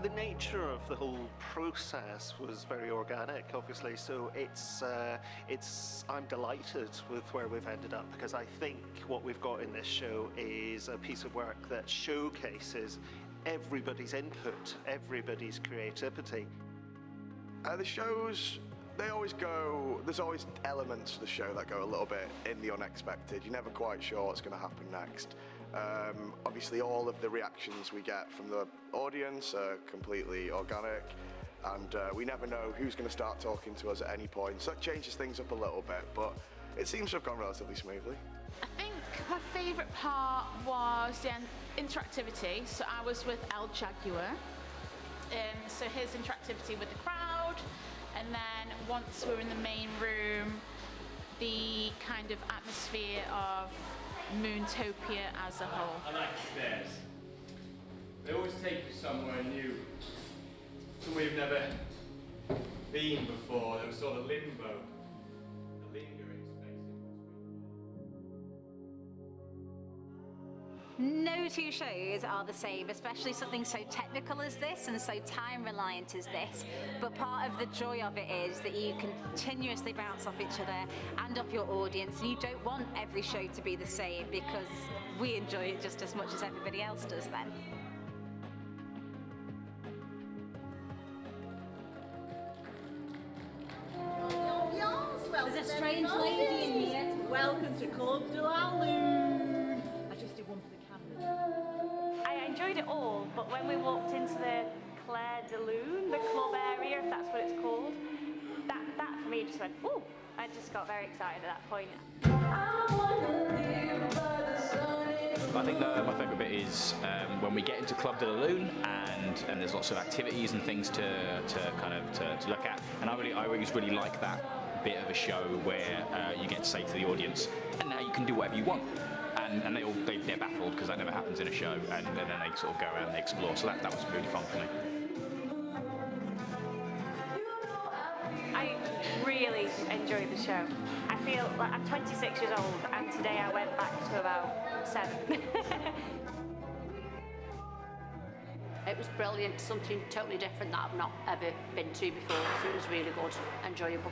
The nature of the whole process was very organic, obviously, so I'm delighted with where we've ended up, because I think what we've got in this show is a piece of work that showcases everybody's input, everybody's creativity. The shows, they always go, there's always elements to the show that go a little bit in the unexpected. You're never quite sure what's going to happen next. Obviously all of the reactions we get from the audience are completely organic, and we never know who's going to start talking to us at any point, so that changes things up a little bit, but it seems to have gone relatively smoothly. I think my favourite part was the interactivity. So I was with El Jaguar, so his interactivity with the crowd, and then once we were in the main room, the kind of atmosphere of Moontopia as a whole. I like the stairs. They always take you somewhere new, somewhere you've never been before. There was sort of limbo, a lingering space in between. No two shows are the same, especially something so technical as this and so time reliant as this. But part of the joy of it is that you continuously bounce off each other and off your audience. And you don't want every show to be the same, because we enjoy it just as much as everybody else does then. There's a strange lady in here. Welcome to Club de la Lune. I just did one for the camera. I enjoyed it all, but when we walked into the Claire de Lune, the club area, if that's what it's called, that for me just went, ooh, I just got very excited at that point. I think my favourite bit is when we get into Club de la Lune and there's lots of activities and things to look at, and I always really like that bit of a show where you get to say to the audience, and now you can do whatever you want, and they're baffled because that never happens in a show, and then they sort of go around and they explore. So that was really fun for me. I really enjoyed the show. I feel like I'm 26 years old, and today I went back to about 7. It was brilliant, something totally different that I've not ever been to before, so it was really good, enjoyable.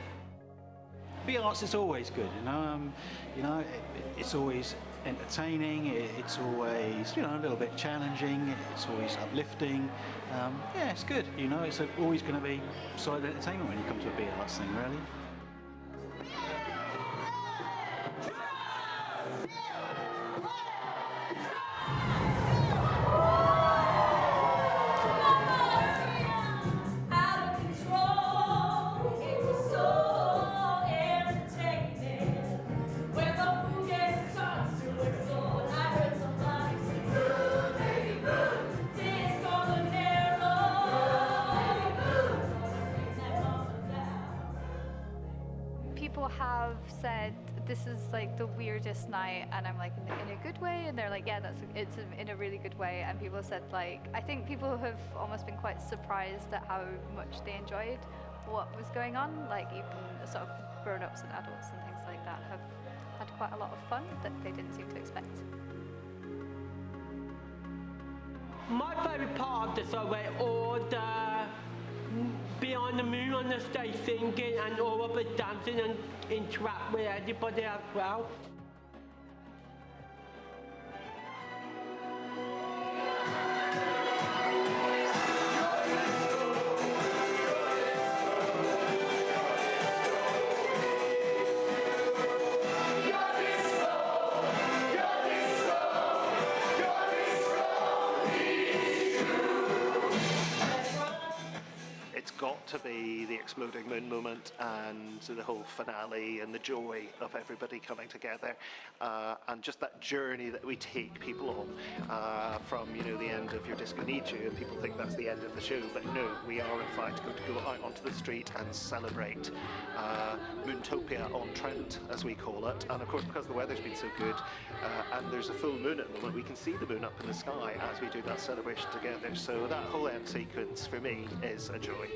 Beat Arts is always good, it's always entertaining, it's always, a little bit challenging, it's always uplifting. Yeah, it's good, it's always going to be solid entertainment when you come to a Beat Arts thing, really. People have said this is like the weirdest night, and I'm like in a good way, and they're like, yeah, it's in a really good way. And people said, like, I think people have almost been quite surprised at how much they enjoyed what was going on. Like even sort of grown-ups and adults and things like that have had quite a lot of fun that they didn't seem to expect. My favourite part of the show were all the behind the moon on the stage singing, and all of us dancing and interact with everybody as well. Got to be the exploding moon moment and the whole finale and the joy of everybody coming together, and just that journey that we take people on from the end of Your Disco Needs You, and people think that's the end of the show, but no, we are in fact going to go out onto the street and celebrate Moontopia on Trent, as we call it. And of course, because the weather's been so good and there's a full moon at the moment, we can see the moon up in the sky as we do that celebration together. So that whole end sequence for me is a joy.